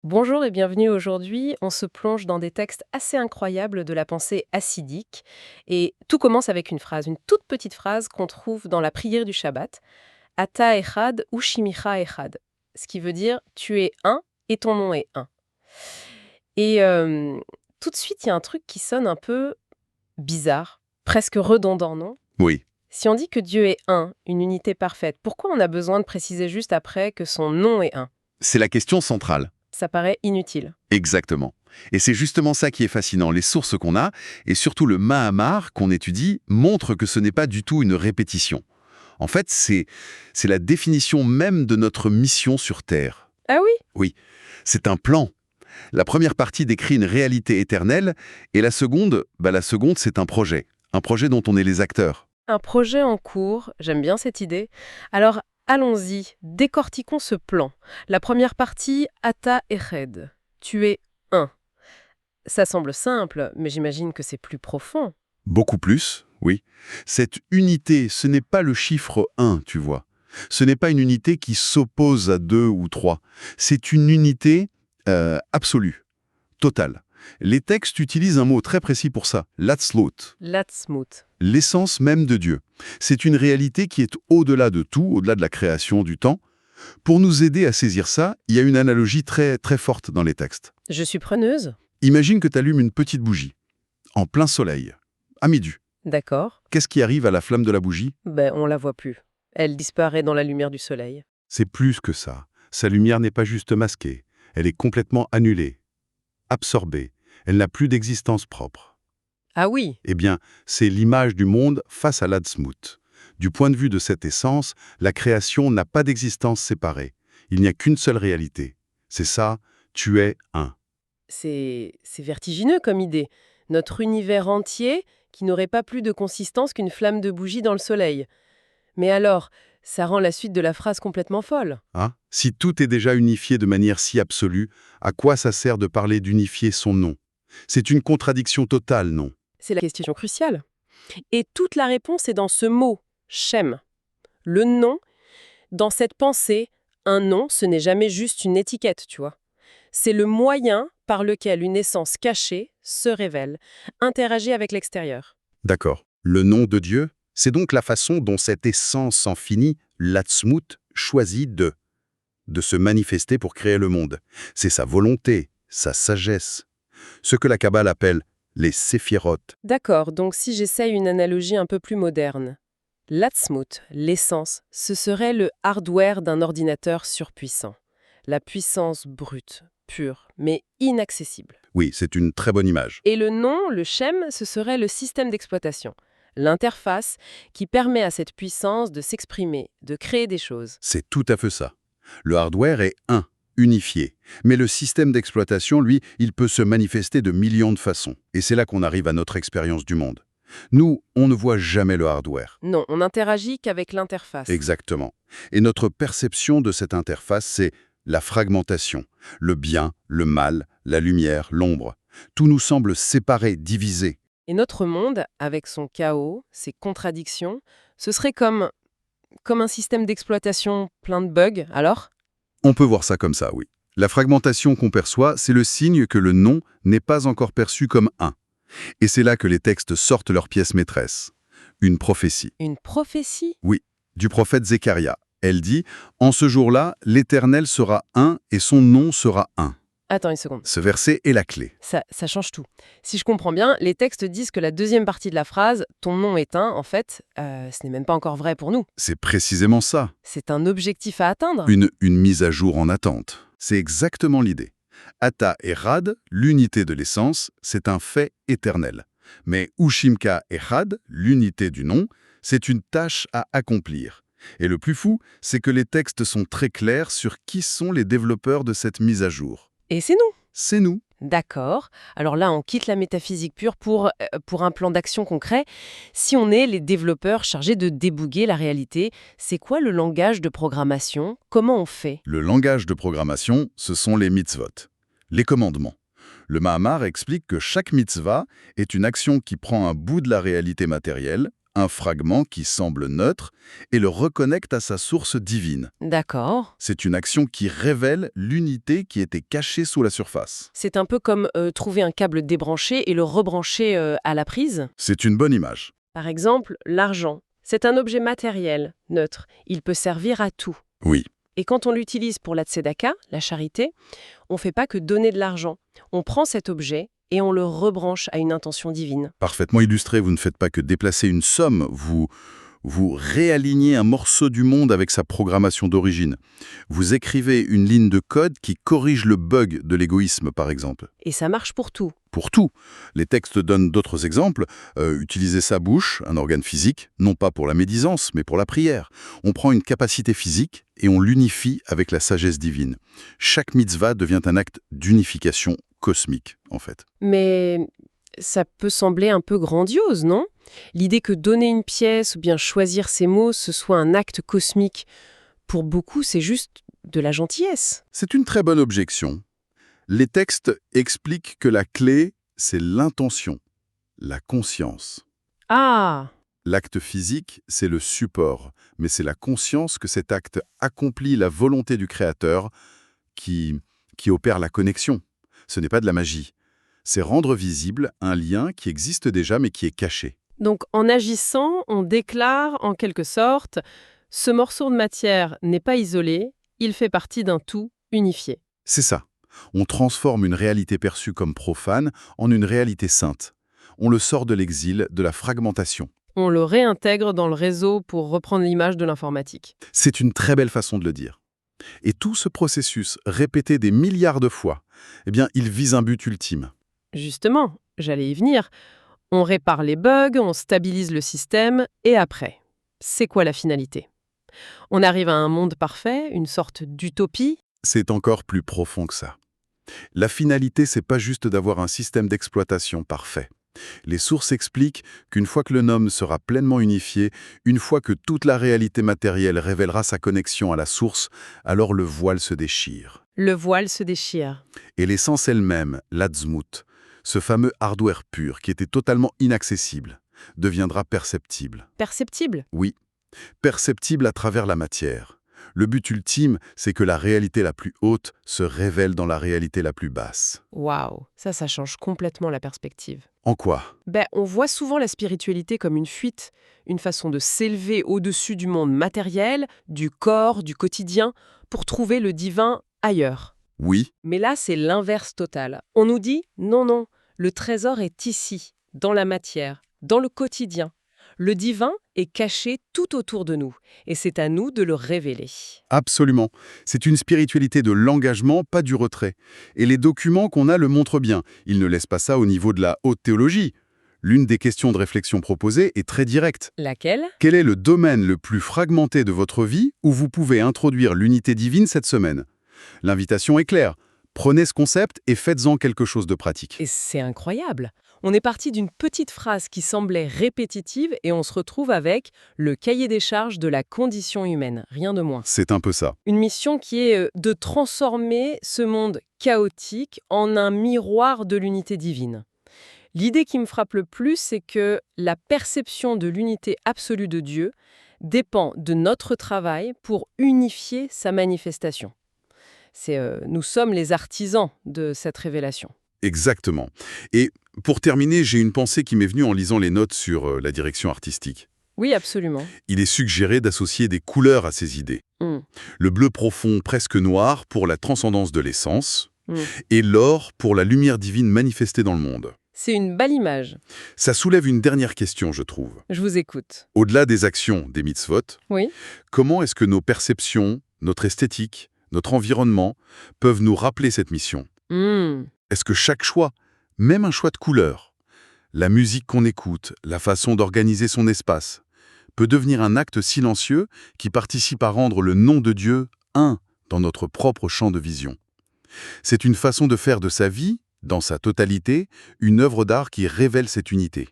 Bonjour et bienvenue aujourd'hui. On se plonge dans des textes assez incroyables de la pensée hassidique. Et tout commence avec une phrase, une toute petite phrase qu'on trouve dans la prière du Shabbat. Ata echad ou shimicha echad. Ce qui veut dire tu es un et ton nom est un. Et tout de suite, il y a un truc qui sonne un peu bizarre, presque redondant, non? Oui, Si on dit que Dieu est un, une unité parfaite, pourquoi on a besoin de préciser juste après que son nom est un? c'est la question centrale. Ça paraît inutile. Exactement. Et c'est justement ça qui est fascinant. Les sources qu'on a, et surtout le Mahamar qu'on étudie, montrent que ce n'est pas du tout une répétition. En fait, c'est la définition même de notre mission sur Terre. Ah oui? Oui, c'est un plan. La première partie décrit une réalité éternelle, et la seconde, c'est un projet. Un projet dont on est les acteurs. Un projet en cours, j'aime bien cette idée. Alors, allons-y, décortiquons ce plan. La première partie, Ata Eched. Tu es un. Ça semble simple, mais j'imagine que c'est plus profond. Beaucoup plus, oui. Cette unité, ce n'est pas le chiffre 1, tu vois. Ce n'est pas une unité qui s'oppose à 2 ou 3. C'est une unité absolue, totale. Les textes utilisent un mot très précis pour ça, l'atzlut, Latsmut. l'essence même de Dieu. C'est une réalité qui est au-delà de tout, au-delà de la création, du temps. Pour nous aider à saisir ça, il y a une analogie très, très forte dans les textes. Je suis preneuse. Imagine que tu allumes une petite bougie, en plein soleil, à midi. D'accord. Qu'est-ce qui arrive à la flamme de la bougie? Ben, on la voit plus. Elle disparaît dans la lumière du soleil. C'est plus que ça. Sa lumière n'est pas juste masquée, elle est complètement annulée, absorbée. Elle n'a plus d'existence propre. Ah oui, Eh bien, c'est l'image du monde face à l'Atzmut. Du point de vue de cette essence, la création n'a pas d'existence séparée. Il n'y a qu'une seule réalité. C'est ça, tu es un. c'est vertigineux comme idée. Notre univers entier qui n'aurait pas plus de consistance qu'une flamme de bougie dans le soleil. Mais alors, ça rend la suite de la phrase complètement folle. Hein? Si tout est déjà unifié de manière si absolue, à quoi ça sert de parler d'unifier son nom? C'est une contradiction totale, non? C'est la question cruciale. Et toute la réponse est dans ce mot, Shem. Le nom, dans cette pensée, un nom, ce n'est jamais juste une étiquette, tu vois. C'est le moyen par lequel une essence cachée se révèle, interagit avec l'extérieur. D'accord. Le nom de Dieu, c'est donc la façon dont cette essence sans fini, l'Atzmut, choisit de se manifester pour créer le monde. C'est sa volonté, sa sagesse. Ce que la Kabbale appelle les séphirotes. D'accord, donc si j'essaye une analogie un peu plus moderne, l'Atzmut, l'essence, ce serait le hardware d'un ordinateur surpuissant. La puissance brute, pure, mais inaccessible. Oui, c'est une très bonne image. Et le nom, le Shem, ce serait le système d'exploitation, l'interface qui permet à cette puissance de s'exprimer, de créer des choses. C'est tout à fait ça. Le hardware est un, unifié. Mais le système d'exploitation, lui, il peut se manifester de millions de façons. Et c'est là qu'on arrive à notre expérience du monde. Nous, on ne voit jamais le hardware. Non, on n'interagit qu'avec l'interface. Exactement. Et notre perception de cette interface, c'est la fragmentation. Le bien, le mal, la lumière, l'ombre. Tout nous semble séparé, divisé. Et notre monde, avec son chaos, ses contradictions, ce serait comme un système d'exploitation plein de bugs, alors? On peut voir ça comme ça, oui. La fragmentation qu'on perçoit, c'est le signe que le non n'est pas encore perçu comme un. Et c'est là que les textes sortent leur pièce maîtresse. Une prophétie. Une prophétie? Oui, du prophète Zécharia. Elle dit « En ce jour-là, l'Éternel sera un et son nom sera un Attends une seconde. ». Ce verset est la clé. Ça change tout. Si je comprends bien, les textes disent que la deuxième partie de la phrase, ton nom est un, en fait, ce n'est même pas encore vrai pour nous. C'est précisément ça. C'est un objectif à atteindre. Une mise à jour en attente. C'est exactement l'idée. Ata Echad, l'unité de l'essence, c'est un fait éternel. Mais Ushimka Echad, l'unité du nom, c'est une tâche à accomplir. Et le plus fou, c'est que les textes sont très clairs sur qui sont les développeurs de cette mise à jour. Et c'est nous. C'est nous. D'accord. Alors là, on quitte la métaphysique pure pour un plan d'action concret. Si on est les développeurs chargés de débugger la réalité, c'est quoi le langage de programmation? Comment on fait? Le langage de programmation, ce sont les mitzvot, les commandements. Le Mahamar explique que chaque mitzvah est une action qui prend un bout de la réalité matérielle, un fragment qui semble neutre et le reconnecte à sa source divine. D'accord. C'est une action qui révèle l'unité qui était cachée sous la surface. C'est un peu comme trouver un câble débranché et le rebrancher à la prise. C'est une bonne image. Par exemple, l'argent. C'est un objet matériel, neutre. Il peut servir à tout. Oui, Et quand on l'utilise pour la tzedaka, la charité, on ne fait pas que donner de l'argent. On prend cet objet et on le rebranche à une intention divine. parfaitement illustré. Vous ne faites pas que déplacer une somme, vous réalignez un morceau du monde avec sa programmation d'origine. Vous écrivez une ligne de code qui corrige le bug de l'égoïsme, par exemple. Et ça marche pour tout. Pour tout. Les textes donnent d'autres exemples. Utiliser sa bouche, un organe physique, non pas pour la médisance, mais pour la prière. On prend une capacité physique et on l'unifie avec la sagesse divine. Chaque mitzvah devient un acte d'unification cosmique, en fait. Mais ça peut sembler un peu grandiose, non? L'idée que donner une pièce ou bien choisir ses mots, ce soit un acte cosmique, pour beaucoup, c'est juste de la gentillesse. C'est une très bonne objection. Les textes expliquent que la clé, c'est l'intention, la conscience. Ah! L'acte physique, c'est le support, mais c'est la conscience que cet acte accomplit la volonté du Créateur qui opère la connexion. Ce n'est pas de la magie. C'est rendre visible un lien qui existe déjà mais qui est caché. Donc en agissant, on déclare en quelque sorte, ce morceau de matière n'est pas isolé, il fait partie d'un tout unifié. C'est ça. On transforme une réalité perçue comme profane en une réalité sainte. On le sort de l'exil, de la fragmentation. On le réintègre dans le réseau pour reprendre l'image de l'informatique. C'est une très belle façon de le dire. Et tout ce processus, répété des milliards de fois, eh bien, il vise un but ultime. Justement, j'allais y venir. On répare les bugs, on stabilise le système, et après, c'est quoi la finalité? On arrive à un monde parfait, une sorte d'utopie? C'est encore plus profond que ça. La finalité, c'est pas juste d'avoir un système d'exploitation parfait. Les sources expliquent qu'une fois que le Nom sera pleinement unifié, une fois que toute la réalité matérielle révélera sa connexion à la source, alors le voile se déchire. Le voile se déchire. Et l'essence elle-même, l'Atzmut, ce fameux hardware pur qui était totalement inaccessible, deviendra perceptible. Perceptible? Oui, perceptible à travers la matière. Le but ultime, c'est que la réalité la plus haute se révèle dans la réalité la plus basse. Waouh, ça change complètement la perspective. En quoi? On voit souvent la spiritualité comme une fuite, une façon de s'élever au-dessus du monde matériel, du corps, du quotidien, pour trouver le divin ailleurs. Oui, Mais là, c'est l'inverse total. On nous dit non, non, le trésor est ici, dans la matière, dans le quotidien. Le divin est caché tout autour de nous, et c'est à nous de le révéler. absolument. C'est une spiritualité de l'engagement, pas du retrait. Et les documents qu'on a le montrent bien. Ils ne laissent pas ça au niveau de la haute théologie. L'une des questions de réflexion proposées est très directe. Laquelle? Quel est le domaine le plus fragmenté de votre vie où vous pouvez introduire l'unité divine cette semaine? L'invitation est claire. Prenez ce concept et faites-en quelque chose de pratique. Et c'est incroyable. On est parti d'une petite phrase qui semblait répétitive et on se retrouve avec le cahier des charges de la condition humaine, rien de moins. C'est un peu ça. Une mission qui est de transformer ce monde chaotique en un miroir de l'unité divine. L'idée qui me frappe le plus, c'est que la perception de l'unité absolue de Dieu dépend de notre travail pour unifier sa manifestation. Nous sommes les artisans de cette révélation. Exactement. Et pour terminer, j'ai une pensée qui m'est venue en lisant les notes sur la direction artistique. Oui, absolument. Il est suggéré d'associer des couleurs à ces idées. Le bleu profond presque noir pour la transcendance de l'essence et l'or pour la lumière divine manifestée dans le monde. C'est une belle image. Ça soulève une dernière question, je trouve. Je vous écoute. Au-delà des actions, des mitzvot, Oui. comment est-ce que nos perceptions, notre esthétique, notre environnement peuvent nous rappeler cette mission? Est-ce que chaque choix, même un choix de couleur, la musique qu'on écoute, la façon d'organiser son espace, peut devenir un acte silencieux qui participe à rendre le nom de Dieu un dans notre propre champ de vision? C'est une façon de faire de sa vie, dans sa totalité, une œuvre d'art qui révèle cette unité.